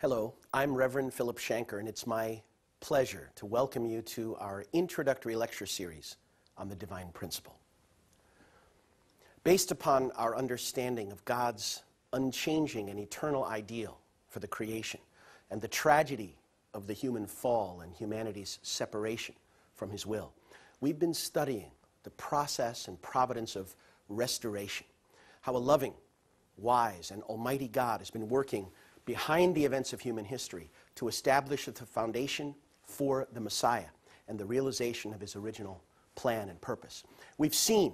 Hello, I'm Reverend Philip Shanker, and it's my pleasure to welcome you to our introductory lecture series on the divine principle. Based upon our understanding of God's unchanging and eternal ideal for the creation and the tragedy of the human fall and humanity's separation from His will, we've been studying the process and providence of restoration, how a loving, wise, and almighty God has been working behind the events of human history to establish the foundation for the Messiah and the realization of His original plan and purpose. We've seen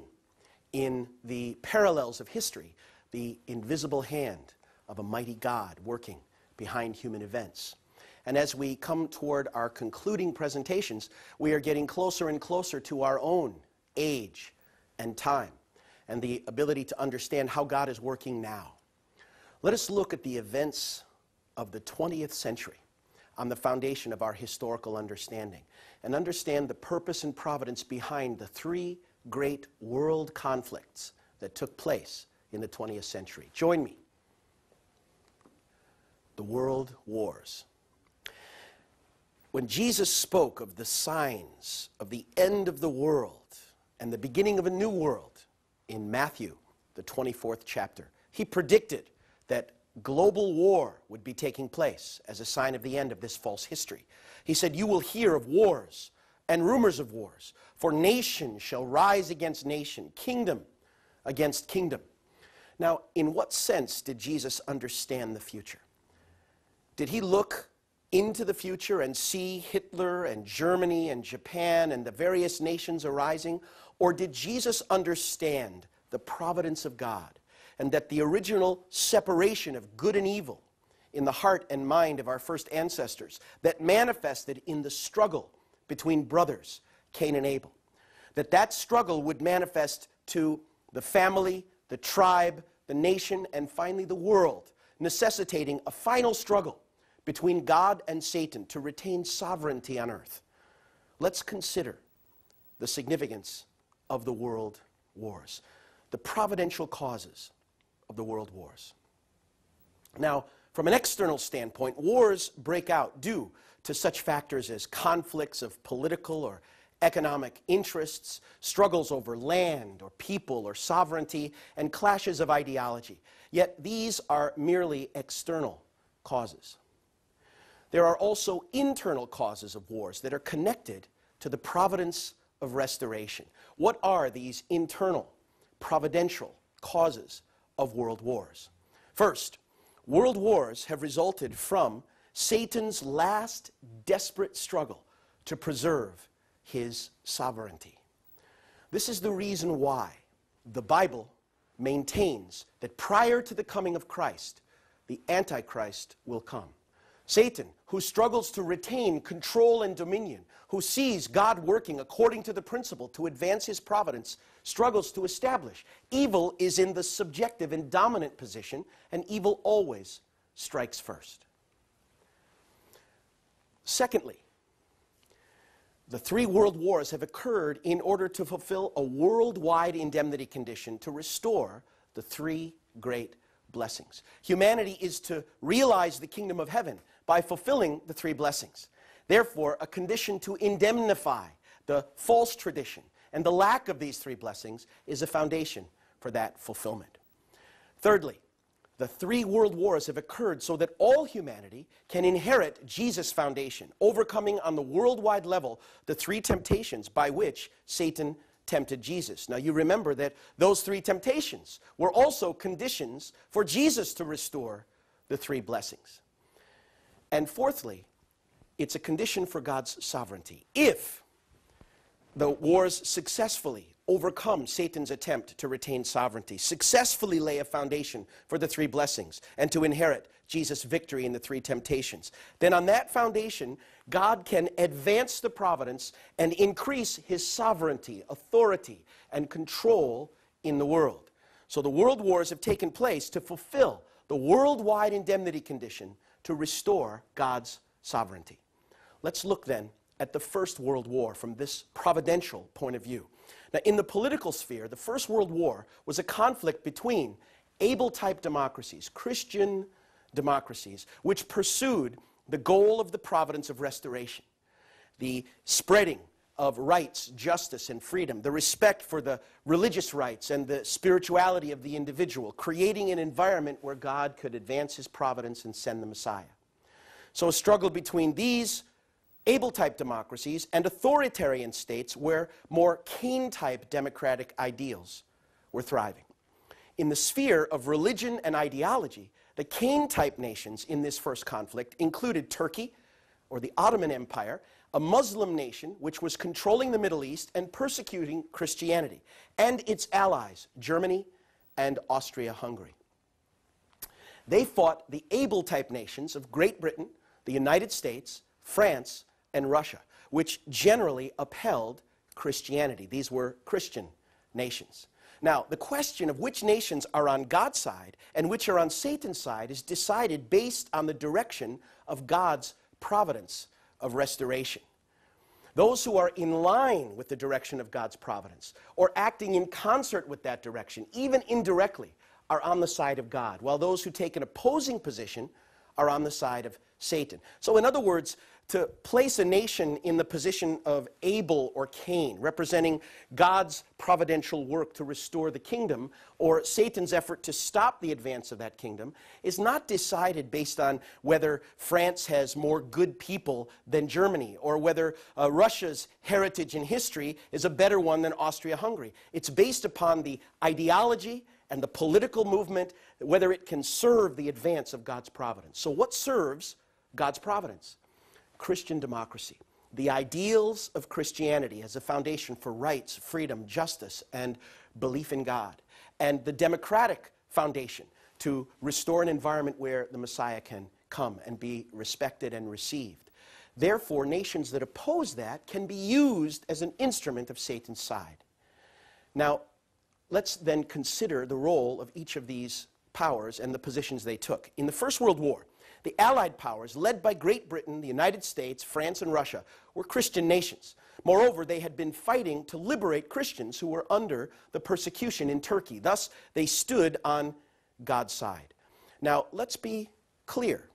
in the parallels of history the invisible hand of a mighty God working behind human events. And as we come toward our concluding presentations, we are getting closer and closer to our own age and time and the ability to understand how God is working now. Let us look at the events of the 20th century on the foundation of our historical understanding and understand the purpose and providence behind the three great world conflicts that took place in the 20th century. Join me. The world wars. When Jesus spoke of the signs of the end of the world and the beginning of a new world in Matthew, the 24th chapter, He predicted that global war would be taking place as a sign of the end of this false history. He said, "You will hear of wars and rumors of wars, for nation shall rise against nation, kingdom against kingdom." Now, in what sense did Jesus understand the future? Did He look into the future and see Hitler and Germany and Japan and the various nations arising? Or did Jesus understand the providence of God and that the original separation of good and evil in the heart and mind of our first ancestors that manifested in the struggle between brothers, Cain and Abel, that struggle would manifest to the family, the tribe, the nation, and finally the world, necessitating a final struggle between God and Satan to retain sovereignty on earth? Let's consider the significance of the world wars, the providential causes of the world wars. Now, from an external standpoint, wars break out due to such factors as conflicts of political or economic interests, struggles over land or people or sovereignty, and clashes of ideology. Yet these are merely external causes. There are also internal causes of wars that are connected to the providence of restoration. What are these internal, providential causes of world wars? First, world wars have resulted from Satan's last desperate struggle to preserve his sovereignty. This is the reason why the Bible maintains that prior to the coming of Christ, the Antichrist will come. Satan, who struggles to retain control and dominion, who sees God working according to the principle to advance His providence, struggles to establish. Evil is in the subjective and dominant position, and evil always strikes first. Secondly, the three world wars have occurred in order to fulfill a worldwide indemnity condition to restore the three great blessings. Humanity is to realize the kingdom of heaven by fulfilling the three blessings. Therefore, a condition to indemnify the false tradition and the lack of these three blessings is a foundation for that fulfillment. Thirdly, the three world wars have occurred so that all humanity can inherit Jesus' foundation, overcoming on the worldwide level the three temptations by which Satan tempted Jesus. Now you remember that those three temptations were also conditions for Jesus to restore the three blessings. And fourthly, it's a condition for God's sovereignty. If the wars successfully overcome Satan's attempt to retain sovereignty, successfully lay a foundation for the three blessings, and to inherit Jesus' victory in the three temptations, then on that foundation, God can advance the providence and increase His sovereignty, authority, and control in the world. So the world wars have taken place to fulfill the worldwide indemnity condition to restore God's sovereignty. Let's look then at the First World War from this providential point of view. Now, in the political sphere, the First World War was a conflict between able-type democracies, Christian democracies which pursued the goal of the providence of restoration, the spreading of rights, justice, and freedom, the respect for the religious rights and the spirituality of the individual, creating an environment where God could advance his providence and send the Messiah. So a struggle between these able-type democracies and authoritarian states where more Cain-type democratic ideals were thriving. In the sphere of religion and ideology, the Cain-type nations in this first conflict included Turkey, or the Ottoman Empire, a Muslim nation which was controlling the Middle East and persecuting Christianity, and its allies, Germany and Austria-Hungary. They fought the able-type nations of Great Britain, the United States, France, and Russia, which generally upheld Christianity. These were Christian nations. Now, the question of which nations are on God's side and which are on Satan's side is decided based on the direction of God's providence of restoration. Those who are in line with the direction of God's providence or acting in concert with that direction, even indirectly, are on the side of God, while those who take an opposing position are on the side of Satan. So in other words, to place a nation in the position of Abel or Cain, representing God's providential work to restore the kingdom, or Satan's effort to stop the advance of that kingdom, is not decided based on whether France has more good people than Germany, or whether Russia's heritage and history is a better one than Austria-Hungary. It's based upon the ideology and the political movement, whether it can serve the advance of God's providence. So what serves God's providence? Christian democracy, the ideals of Christianity as a foundation for rights, freedom, justice, and belief in God, and the democratic foundation to restore an environment where the Messiah can come and be respected and received. Therefore, nations that oppose that can be used as an instrument of Satan's side. Now, let's then consider the role of each of these powers and the positions they took. In the First World War, the Allied powers, led by Great Britain, the United States, France, and Russia, were Christian nations. Moreover, they had been fighting to liberate Christians who were under the persecution in Turkey. Thus, they stood on God's side. Now, let's be clear.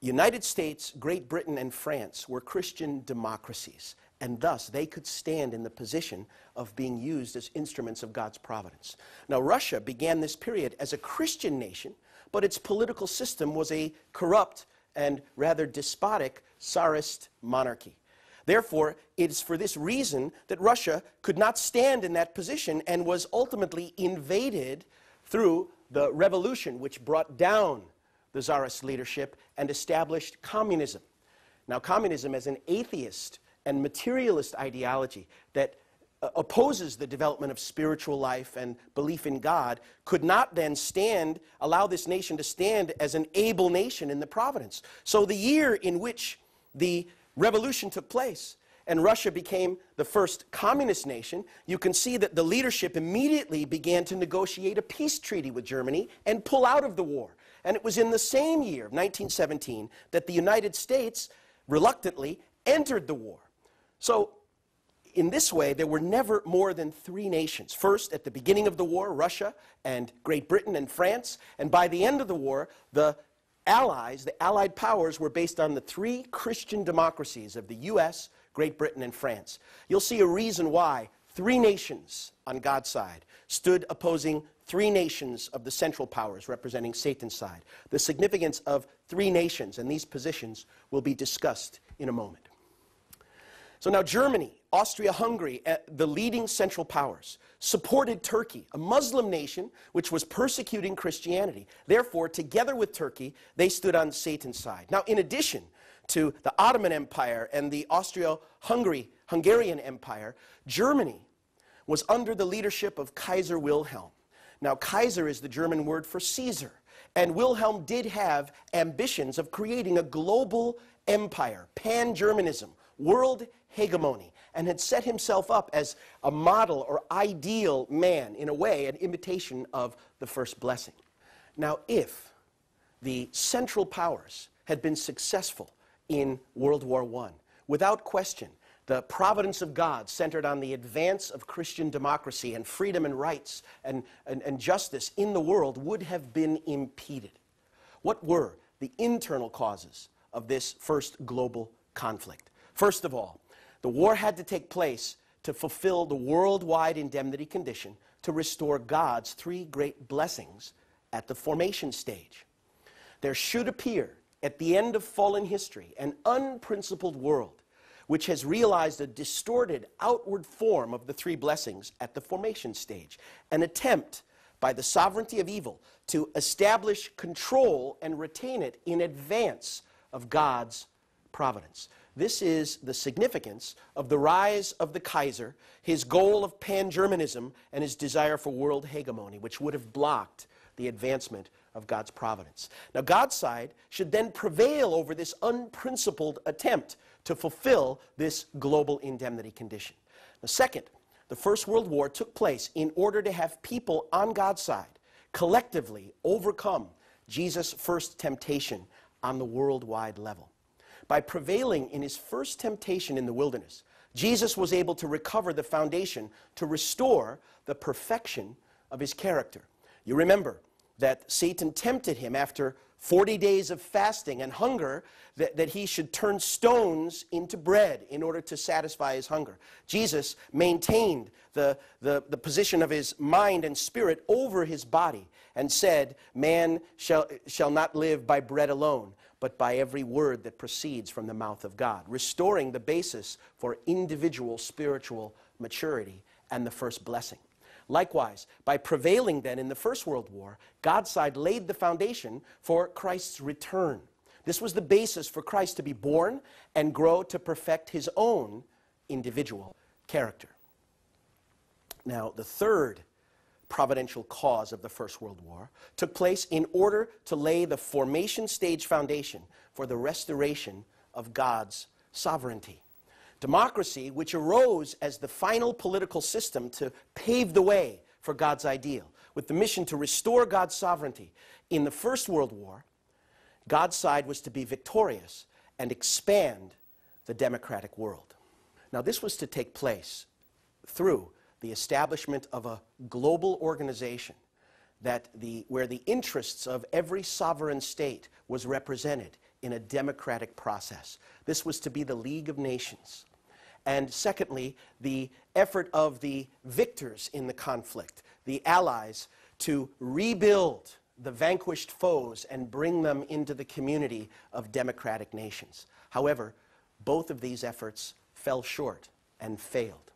United States, Great Britain, and France were Christian democracies, and thus they could stand in the position of being used as instruments of God's providence. Now, Russia began this period as a Christian nation, but its political system was a corrupt and rather despotic Tsarist monarchy. Therefore, it is for this reason that Russia could not stand in that position and was ultimately invaded through the revolution which brought down the Tsarist leadership and established communism. Now, communism as an atheist and materialist ideology that opposes the development of spiritual life and belief in God could not then allow this nation to stand as an able nation in the providence. So the year in which the revolution took place and Russia became the first communist nation, you can see that the leadership immediately began to negotiate a peace treaty with Germany and pull out of the war. And it was in the same year, 1917, that the United States reluctantly entered the war. So in this way, there were never more than three nations. First, at the beginning of the war, Russia and Great Britain and France. And by the end of the war, the Allies, the Allied powers, were based on the three Christian democracies of the U.S., Great Britain, and France. You'll see a reason why three nations on God's side stood opposing three nations of the central powers representing Satan's side. The significance of three nations and these positions will be discussed in a moment. So now Germany, Austria-Hungary, the leading central powers, supported Turkey, a Muslim nation which was persecuting Christianity. Therefore, together with Turkey, they stood on Satan's side. Now, in addition to the Ottoman Empire and the Hungarian Empire, Germany was under the leadership of Kaiser Wilhelm. Now, Kaiser is the German word for Caesar, and Wilhelm did have ambitions of creating a global empire, pan-Germanism, world hegemony, and had set himself up as a model or ideal man, in a way, an imitation of the first blessing. Now, if the Central Powers had been successful in World War I, without question, the providence of God centered on the advance of Christian democracy and freedom and rights and justice in the world would have been impeded. What were the internal causes of this first global conflict? First of all, the war had to take place to fulfill the worldwide indemnity condition to restore God's three great blessings at the formation stage. There should appear, at the end of fallen history, an unprincipled world which has realized a distorted outward form of the three blessings at the formation stage, an attempt by the sovereignty of evil to establish control and retain it in advance of God's providence. This is the significance of the rise of the Kaiser, his goal of pan-Germanism, and his desire for world hegemony, which would have blocked the advancement of God's providence. Now, God's side should then prevail over this unprincipled attempt to fulfill this global indemnity condition. Now, second, the First World War took place in order to have people on God's side collectively overcome Jesus' first temptation on the worldwide level. By prevailing in his first temptation in the wilderness, Jesus was able to recover the foundation to restore the perfection of his character. You remember that Satan tempted him after 40 days of fasting and hunger that he should turn stones into bread in order to satisfy his hunger. Jesus maintained the position of his mind and spirit over his body and said, "Man shall not live by bread alone, but by every word that proceeds from the mouth of God," restoring the basis for individual spiritual maturity and the first blessing. Likewise, by prevailing then in the First World War, God's side laid the foundation for Christ's return. This was the basis for Christ to be born and grow to perfect his own individual character. Now, the third providential cause of the First World War took place in order to lay the formation stage foundation for the restoration of God's sovereignty. Democracy, which arose as the final political system to pave the way for God's ideal, with the mission to restore God's sovereignty. In the First World War, God's side was to be victorious and expand the democratic world. Now, this was to take place through the establishment of a global organization where the interests of every sovereign state was represented in a democratic process. This was to be the League of Nations. And secondly, the effort of the victors in the conflict, the allies, to rebuild the vanquished foes and bring them into the community of democratic nations. However, both of these efforts fell short and failed.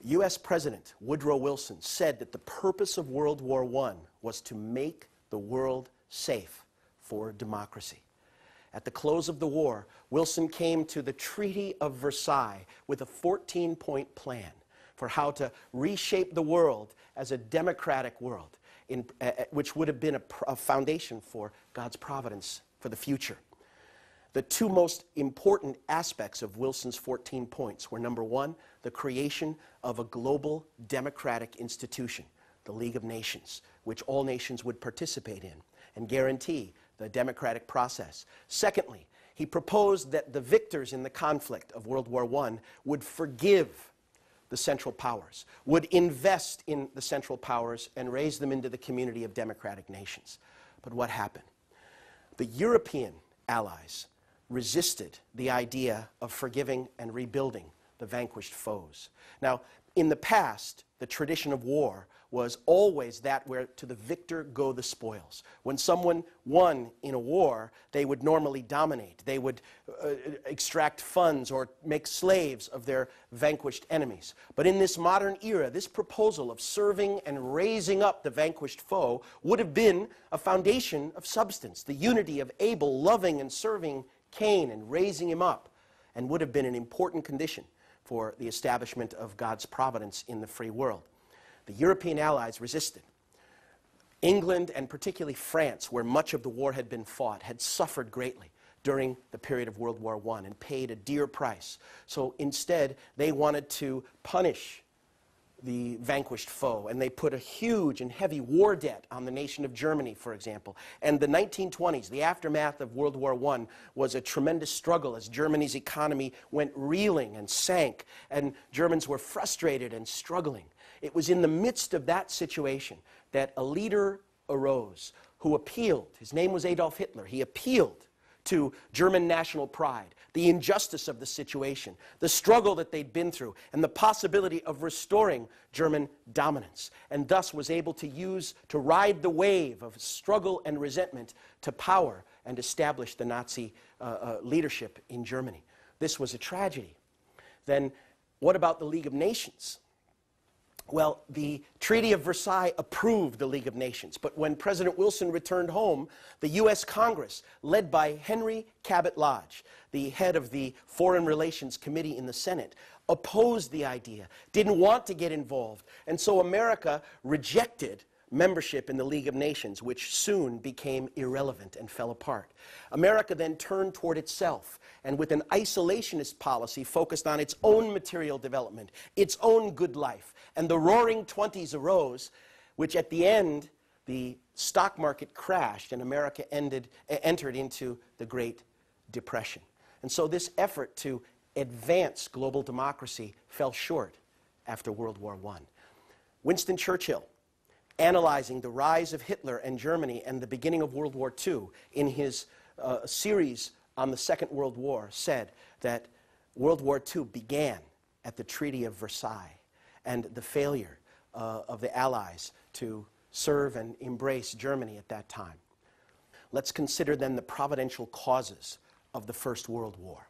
U.S. President Woodrow Wilson said that the purpose of World War I was to make the world safe for democracy. At the close of the war, Wilson came to the Treaty of Versailles with a 14-point plan for how to reshape the world as a democratic world, which would have been a foundation for God's providence for the future. The two most important aspects of Wilson's 14 points were, number one, the creation of a global democratic institution, the League of Nations, which all nations would participate in and guarantee the democratic process. Secondly, he proposed that the victors in the conflict of World War I would forgive the Central Powers, would invest in the Central Powers and raise them into the community of democratic nations. But what happened? The European allies resisted the idea of forgiving and rebuilding the vanquished foes. Now, in the past, the tradition of war was always that where to the victor go the spoils. When someone won in a war, they would normally dominate. They would extract funds or make slaves of their vanquished enemies. But in this modern era, this proposal of serving and raising up the vanquished foe would have been a foundation of substance, the unity of Abel loving and serving Cain and raising him up, and would have been an important condition for the establishment of God's providence in the free world. The European allies resisted. England, and particularly France, where much of the war had been fought, had suffered greatly during the period of World War I and paid a dear price. So instead, they wanted to punish the vanquished foe, and they put a huge and heavy war debt on the nation of Germany, for example. And the 1920s, the aftermath of World War I, was a tremendous struggle as Germany's economy went reeling and sank, and Germans were frustrated and struggling. It was in the midst of that situation that a leader arose who appealed. His name was Adolf Hitler. He appealed to German national pride, the injustice of the situation, the struggle that they'd been through, and the possibility of restoring German dominance, and thus was able to ride the wave of struggle and resentment to power and establish the Nazi leadership in Germany. This was a tragedy. Then what about the League of Nations? Well, the Treaty of Versailles approved the League of Nations, but when President Wilson returned home, the U.S. Congress, led by Henry Cabot Lodge, the head of the Foreign Relations Committee in the Senate, opposed the idea, didn't want to get involved, and so America rejected membership in the League of Nations, which soon became irrelevant and fell apart. America then turned toward itself, and with an isolationist policy focused on its own material development, its own good life, and the Roaring Twenties arose, which at the end, the stock market crashed, and America entered into the Great Depression. And so this effort to advance global democracy fell short after World War I. Winston Churchill, analyzing the rise of Hitler and Germany and the beginning of World War II in his series on the Second World War, said that World War II began at the Treaty of Versailles and the failure of the Allies to serve and embrace Germany at that time. Let's consider then the providential causes of the First World War.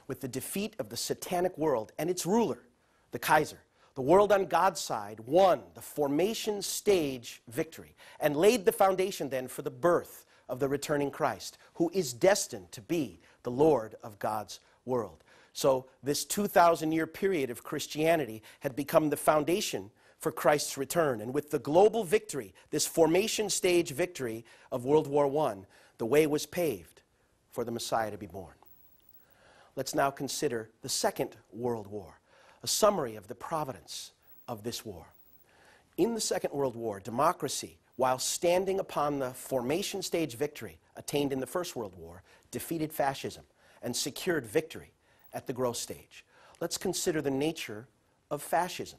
With the defeat of the satanic world and its ruler, the Kaiser, the world on God's side won the formation stage victory and laid the foundation then for the birth of the returning Christ, who is destined to be the Lord of God's world. So this 2,000-year period of Christianity had become the foundation for Christ's return. And with the global victory, this formation stage victory of World War I, the way was paved for the Messiah to be born. Let's now consider the Second World War, a summary of the providence of this war. In the Second World War, democracy, while standing upon the formation stage victory attained in the First World War, defeated fascism and secured victory at the growth stage. Let's consider the nature of fascism.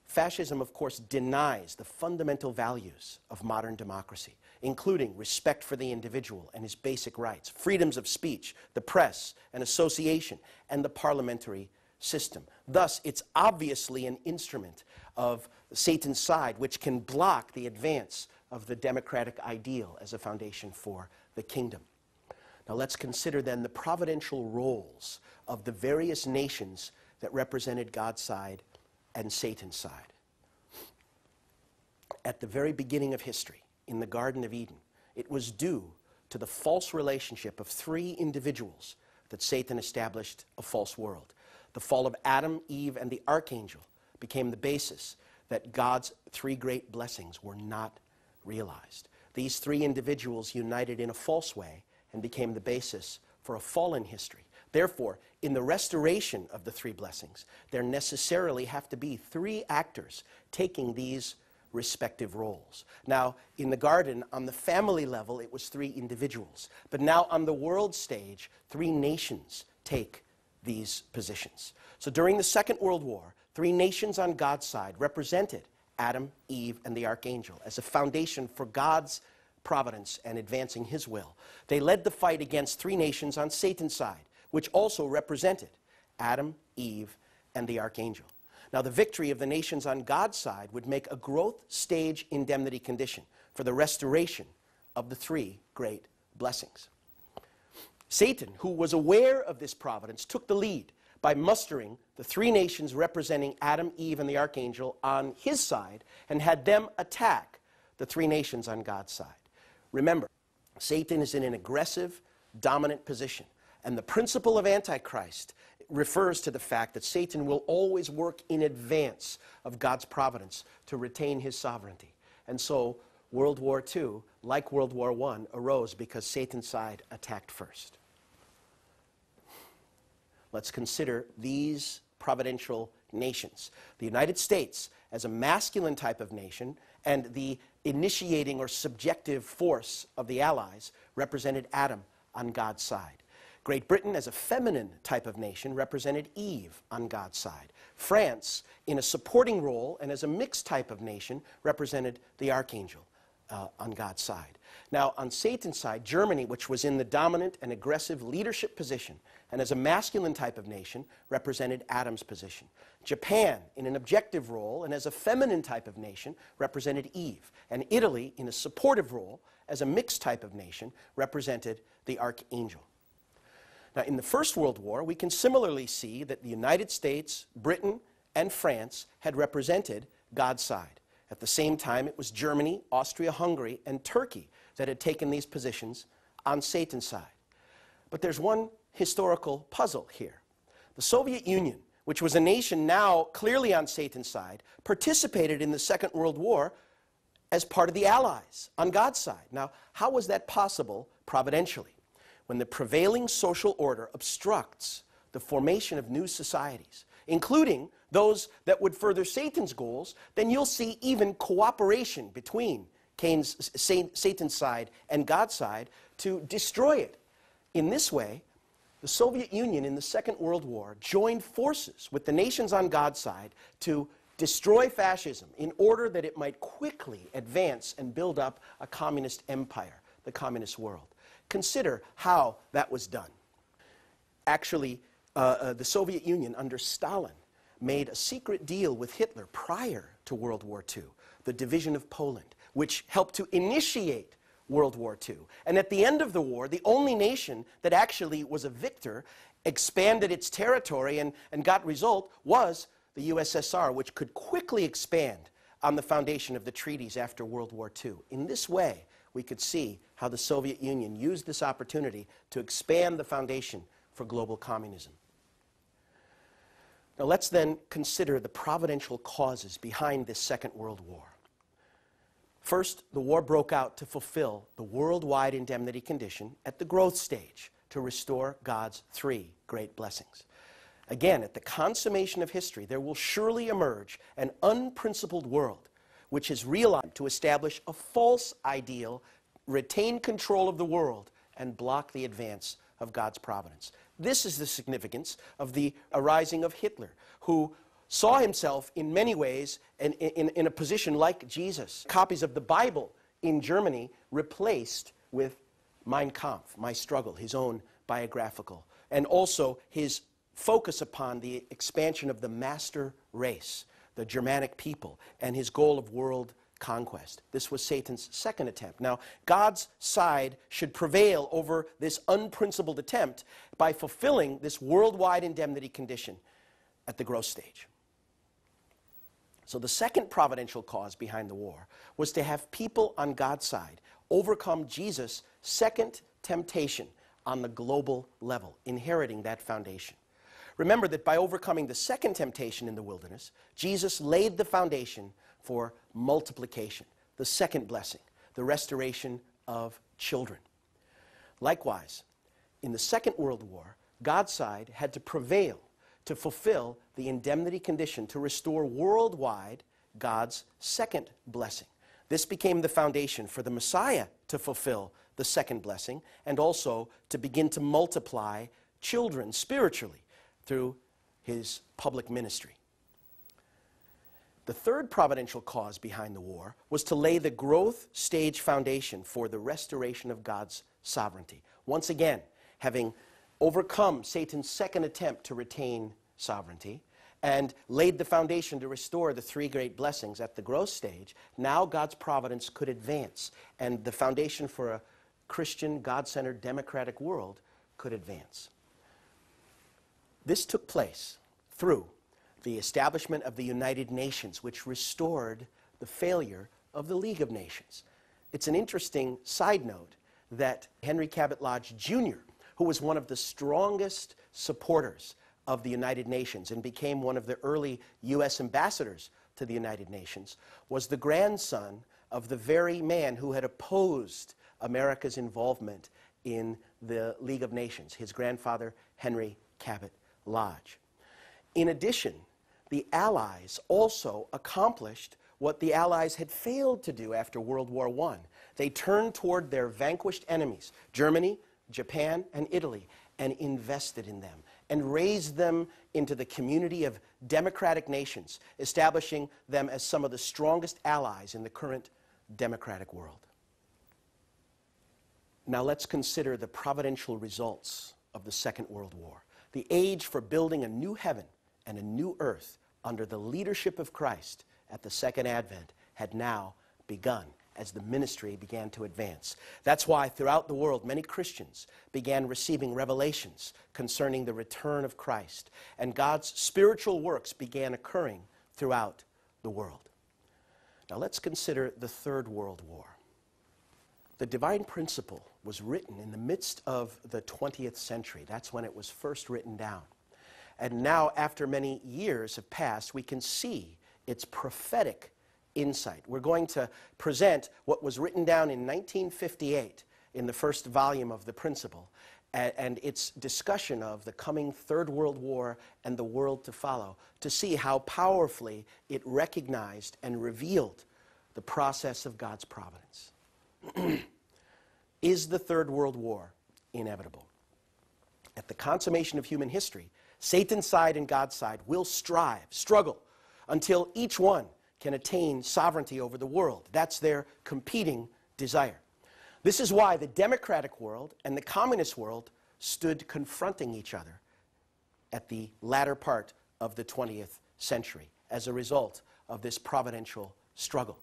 Fascism, of course, denies the fundamental values of modern democracy, including respect for the individual and his basic rights, freedoms of speech, the press and association, and the parliamentary system. Thus, it's obviously an instrument of Satan's side, which can block the advance of the democratic ideal as a foundation for the kingdom. Now let's consider then the providential roles of the various nations that represented God's side and Satan's side. At the very beginning of history, in the Garden of Eden, it was due to the false relationship of three individuals that Satan established a false world. The fall of Adam, Eve, and the archangel became the basis that God's three great blessings were not realized. These three individuals united in a false way and became the basis for a fallen history. Therefore, in the restoration of the three blessings, there necessarily have to be three actors taking these respective roles. Now, in the garden, on the family level, it was three individuals. But now on the world stage, three nations take these positions. So during the Second World War, three nations on God's side represented Adam, Eve, and the archangel as a foundation for God's providence and advancing his will. They led the fight against three nations on Satan's side, which also represented Adam, Eve, and the archangel. Now, the victory of the nations on God's side would make a growth stage indemnity condition for the restoration of the three great blessings. Satan, who was aware of this providence, took the lead by mustering the three nations representing Adam, Eve, and the archangel on his side and had them attack the three nations on God's side. Remember, Satan is in an aggressive, dominant position, and the principle of Antichrist refers to the fact that Satan will always work in advance of God's providence to retain his sovereignty. And so World War II, like World War I, arose because Satan's side attacked first. Let's consider these providential nations. The United States as a masculine type of nation, and the initiating or subjective force of the Allies represented Adam on God's side. Great Britain as a feminine type of nation represented Eve on God's side. France, in a supporting role and as a mixed type of nation, represented the archangel on God's side. Now, on Satan's side, Germany, which was in the dominant and aggressive leadership position, and as a masculine type of nation, represented Adam's position. Japan, in an objective role, and as a feminine type of nation, represented Eve. And Italy, in a supportive role, as a mixed type of nation, represented the archangel. Now, in the First World War, we can similarly see that the United States, Britain, and France had represented God's side. At the same time, it was Germany, Austria-Hungary, and Turkey that had taken these positions on Satan's side. But there's one historical puzzle here. The Soviet Union, which was a nation now clearly on Satan's side, participated in the Second World War as part of the Allies, on God's side. Now, how was that possible providentially? When the prevailing social order obstructs the formation of new societies, including those that would further Satan's goals, then you'll see even cooperation between Satan's side and God's side to destroy it. In this way, the Soviet Union in the Second World War joined forces with the nations on God's side to destroy fascism in order that it might quickly advance and build up a communist empire, the communist world. Consider how that was done. Actually, the Soviet Union under Stalin made a secret deal with Hitler prior to World War II, the division of Poland, which helped to initiate World War II. And at the end of the war, the only nation that actually was a victor, expanded its territory and got result, was the USSR, which could quickly expand on the foundation of the treaties after World War II. In this way, we could see how the Soviet Union used this opportunity to expand the foundation for global communism. Now let's then consider the providential causes behind this Second World War. First, the war broke out to fulfill the worldwide indemnity condition at the growth stage to restore God's three great blessings. Again, at the consummation of history, there will surely emerge an unprincipled world which is realized to establish a false ideal, retain control of the world, and block the advance of God's providence. This is the significance of the arising of Hitler, who saw himself in many ways in a position like Jesus. Copies of the Bible in Germany replaced with Mein Kampf, My Struggle, his own biographical, and also his focus upon the expansion of the master race, the Germanic people, and his goal of world conquest. This was Satan's second attempt. Now, God's side should prevail over this unprincipled attempt by fulfilling this worldwide indemnity condition at the growth stage. So the second providential cause behind the war was to have people on God's side overcome Jesus' second temptation on the global level, inheriting that foundation. Remember that by overcoming the second temptation in the wilderness, Jesus laid the foundation for multiplication, the second blessing, the restoration of children. Likewise, in the Second World War, God's side had to prevail to fulfill the indemnity condition to restore worldwide God's second blessing. This became the foundation for the Messiah to fulfill the second blessing and also to begin to multiply children spiritually through his public ministry. The third providential cause behind the war was to lay the growth stage foundation for the restoration of God's sovereignty. Once again, having overcome Satan's second attempt to retain sovereignty and laid the foundation to restore the three great blessings at the growth stage, now God's providence could advance and the foundation for a Christian, God-centered, democratic world could advance. This took place through the establishment of the United Nations, which restored the failure of the League of Nations. It's an interesting side note that Henry Cabot Lodge Jr., who was one of the strongest supporters of the United Nations and became one of the early U.S. ambassadors to the United Nations, was the grandson of the very man who had opposed America's involvement in the League of Nations, his grandfather, Henry Cabot Lodge. In addition, the Allies also accomplished what the Allies had failed to do after World War I. They turned toward their vanquished enemies, Germany, Japan, and Italy, and invested in them and raised them into the community of democratic nations, establishing them as some of the strongest allies in the current democratic world. Now let's consider the providential results of the Second World War. The age for building a new heaven and a new earth under the leadership of Christ at the Second Advent had now begun as the ministry began to advance. That's why throughout the world many Christians began receiving revelations concerning the return of Christ, and God's spiritual works began occurring throughout the world. Now let's consider the Third World War. The divine principle was written in the midst of the 20th century. That's when it was first written down. And now, after many years have passed, we can see its prophetic insight. We're going to present what was written down in 1958 in the first volume of the Principle, and its discussion of the coming Third World War and the world to follow, to see how powerfully it recognized and revealed the process of God's providence. Is the Third World War inevitable? At the consummation of human history, Satan's side and God's side will struggle, until each one can attain sovereignty over the world. That's their competing desire. This is why the democratic world and the communist world stood confronting each other at the latter part of the 20th century as a result of this providential struggle.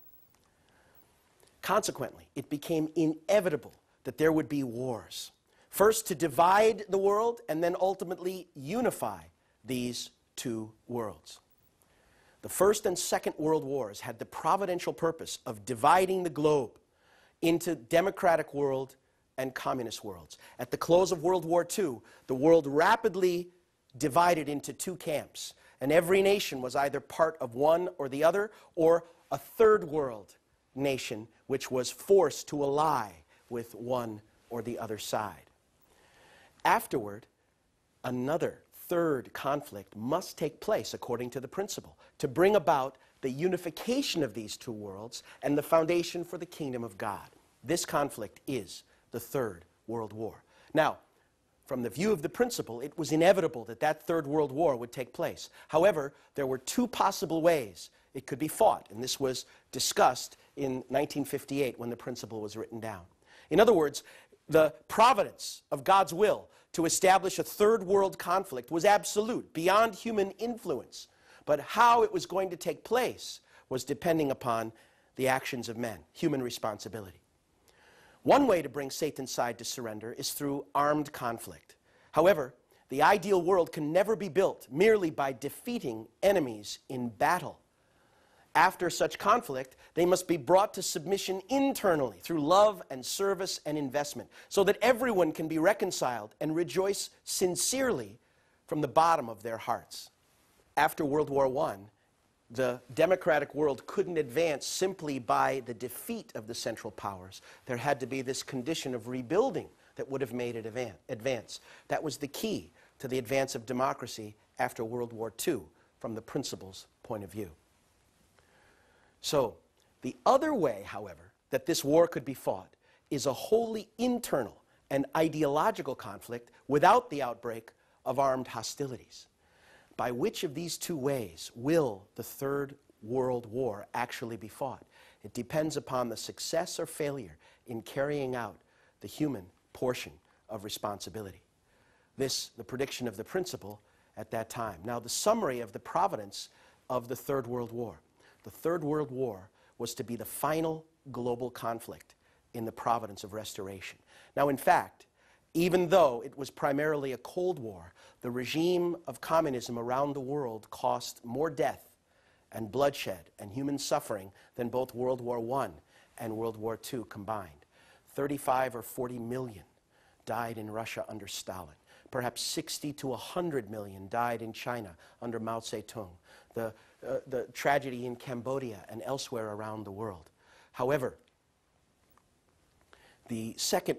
Consequently, it became inevitable that there would be wars. First to divide the world, and then ultimately unify these two worlds. The First and Second World Wars had the providential purpose of dividing the globe into democratic world and communist worlds. At the close of World War II, the world rapidly divided into two camps, and every nation was either part of one or the other, or a third world nation which was forced to ally with one or the other side. Afterward, another third conflict must take place according to the principle to bring about the unification of these two worlds and the foundation for the kingdom of God. This conflict is the Third World War. Now, from the view of the principle, it was inevitable that that Third World War would take place. However, there were two possible ways it could be fought, and this was discussed in 1958 when the principle was written down. In other words, the providence of God's will to establish a third world conflict was absolute, beyond human influence. But how it was going to take place was depending upon the actions of men, human responsibility. One way to bring Satan's side to surrender is through armed conflict. However, the ideal world can never be built merely by defeating enemies in battle. After such conflict, they must be brought to submission internally through love and service and investment, so that everyone can be reconciled and rejoice sincerely from the bottom of their hearts. After World War I, the democratic world couldn't advance simply by the defeat of the Central Powers. There had to be this condition of rebuilding that would have made it advance. That was the key to the advance of democracy after World War II from the principle's point of view. So, the other way, however, that this war could be fought is a wholly internal and ideological conflict without the outbreak of armed hostilities. By which of these two ways will the Third World War actually be fought? It depends upon the success or failure in carrying out the human portion of responsibility. This, the prediction of the principle at that time. Now, the summary of the providence of the Third World War. The Third World War was to be the final global conflict in the providence of restoration. Now, in fact, even though it was primarily a Cold War, the regime of communism around the world cost more death and bloodshed and human suffering than both World War I and World War II combined. 35 or 40 million died in Russia under Stalin. Perhaps 60 to 100 million died in China under Mao Zedong. The tragedy in Cambodia and elsewhere around the world. However, the second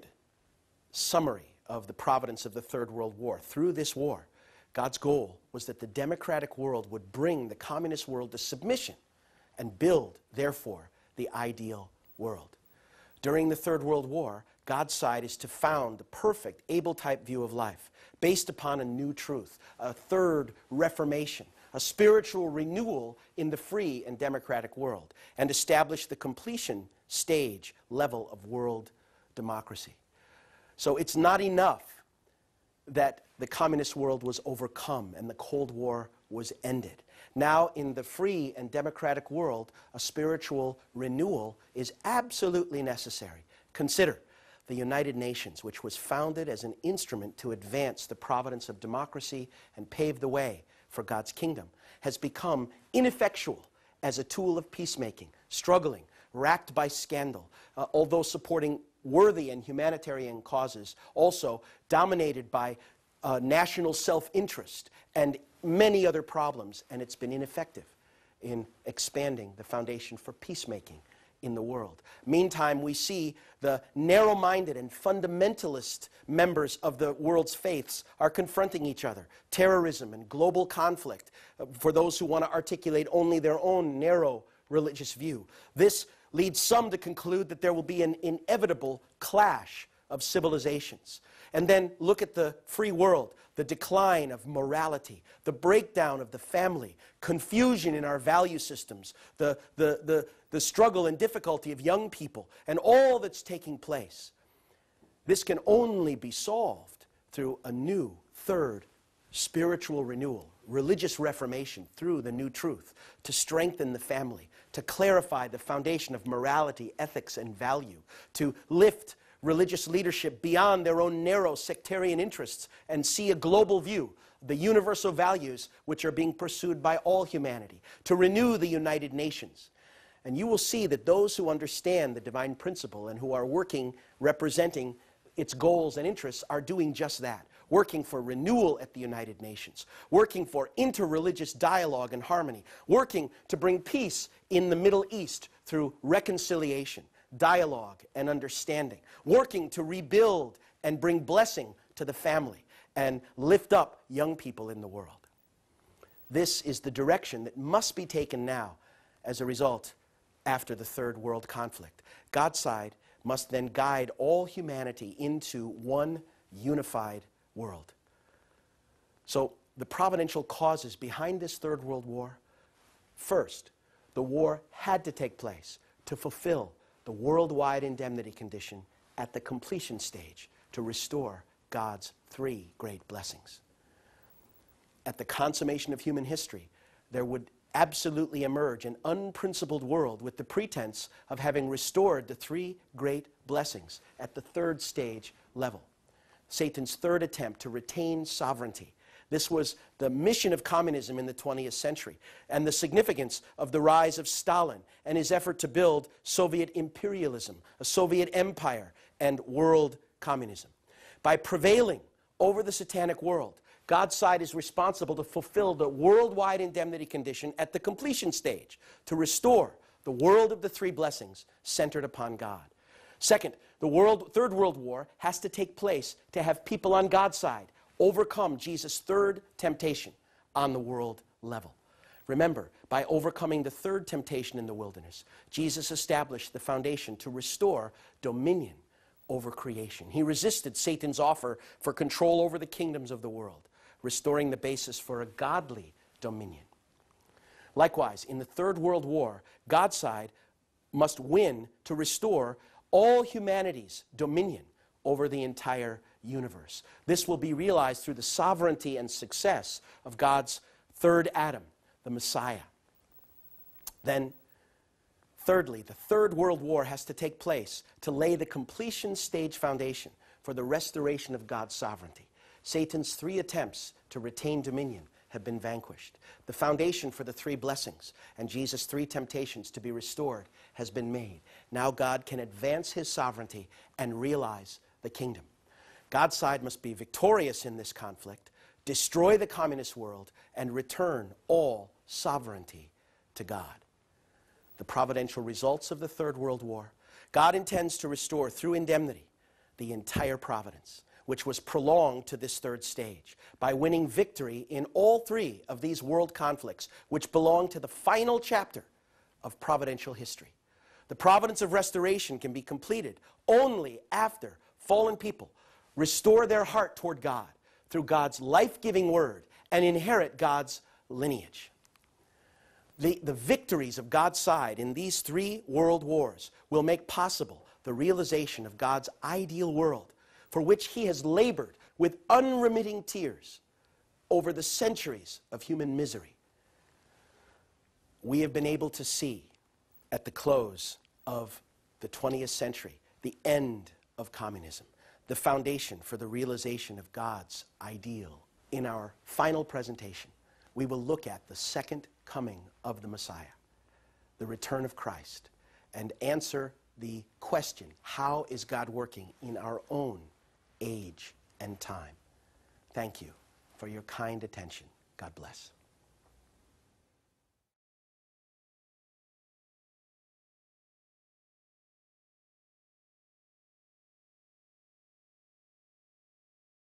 summary of the providence of the Third World War, through this war, God's goal was that the democratic world would bring the communist world to submission and build, therefore, the ideal world. During the Third World War, God's side is to found the perfect Abel-type view of life, based upon a new truth, a third reformation, a spiritual renewal in the free and democratic world, and establish the completion stage level of world democracy. So it's not enough that the communist world was overcome and the Cold War was ended. Now, in the free and democratic world, a spiritual renewal is absolutely necessary. Consider the United Nations, which was founded as an instrument to advance the providence of democracy and pave the way for God's kingdom, has become ineffectual as a tool of peacemaking, struggling, racked by scandal, although supporting worthy and humanitarian causes, also dominated by national self-interest and many other problems, and it's been ineffective in expanding the foundation for peacemaking in the world. Meantime, we see the narrow-minded and fundamentalist members of the world's faiths are confronting each other. Terrorism and global conflict for those who want to articulate only their own narrow religious view. This leads some to conclude that there will be an inevitable clash of civilizations. And then look at the free world, the decline of morality, the breakdown of the family, confusion in our value systems, the struggle and difficulty of young people, and all that's taking place. This can only be solved through a new, third, spiritual renewal, religious reformation through the new truth, to strengthen the family, to clarify the foundation of morality, ethics, and value, to lift religious leadership beyond their own narrow sectarian interests and see a global view, the universal values which are being pursued by all humanity, to renew the United Nations. And you will see that those who understand the divine principle and who are working, representing its goals and interests, are doing just that, working for renewal at the United Nations, working for interreligious dialogue and harmony, working to bring peace in the Middle East through reconciliation, dialogue, and understanding, working to rebuild and bring blessing to the family and lift up young people in the world. This is the direction that must be taken now as a result after the Third World conflict. God's side must then guide all humanity into one unified world. So the providential causes behind this Third World War: first, the war had to take place to fulfill the worldwide indemnity condition at the completion stage to restore God's three great blessings. At the consummation of human history, there would absolutely emerge an unprincipled world with the pretense of having restored the three great blessings at the third stage level. Satan's third attempt to retain sovereignty. This was the mission of communism in the 20th century, and the significance of the rise of Stalin and his effort to build Soviet imperialism, a Soviet empire, and world communism. By prevailing over the satanic world, God's side is responsible to fulfill the worldwide indemnity condition at the completion stage, to restore the world of the three blessings centered upon God. Second, the Third World War has to take place to have people on God's side overcome Jesus' third temptation on the world level. Remember, by overcoming the third temptation in the wilderness, Jesus established the foundation to restore dominion over creation. He resisted Satan's offer for control over the kingdoms of the world, restoring the basis for a godly dominion. Likewise, in the Third World War, God's side must win to restore all humanity's dominion over the entire universe. This will be realized through the sovereignty and success of God's third Adam, the Messiah. Then, thirdly, the Third World War has to take place to lay the completion stage foundation for the restoration of God's sovereignty. Satan's three attempts to retain dominion have been vanquished. The foundation for the three blessings and Jesus' three temptations to be restored has been made. Now God can advance his sovereignty and realize the kingdom. God's side must be victorious in this conflict, destroy the communist world, and return all sovereignty to God. The providential results of the Third World War: God intends to restore through indemnity the entire providence, which was prolonged to this third stage, by winning victory in all three of these world conflicts, which belong to the final chapter of providential history. The providence of restoration can be completed only after fallen people restore their heart toward God through God's life-giving word and inherit God's lineage. The victories of God's side in these 3 world wars will make possible the realization of God's ideal world, for which he has labored with unremitting tears over the centuries of human misery. We have been able to see at the close of the 20th century the end of communism, the foundation for the realization of God's ideal. In our final presentation, we will look at the second coming of the Messiah, the return of Christ, and answer the question, how is God working in our own age and time? Thank you for your kind attention. God bless.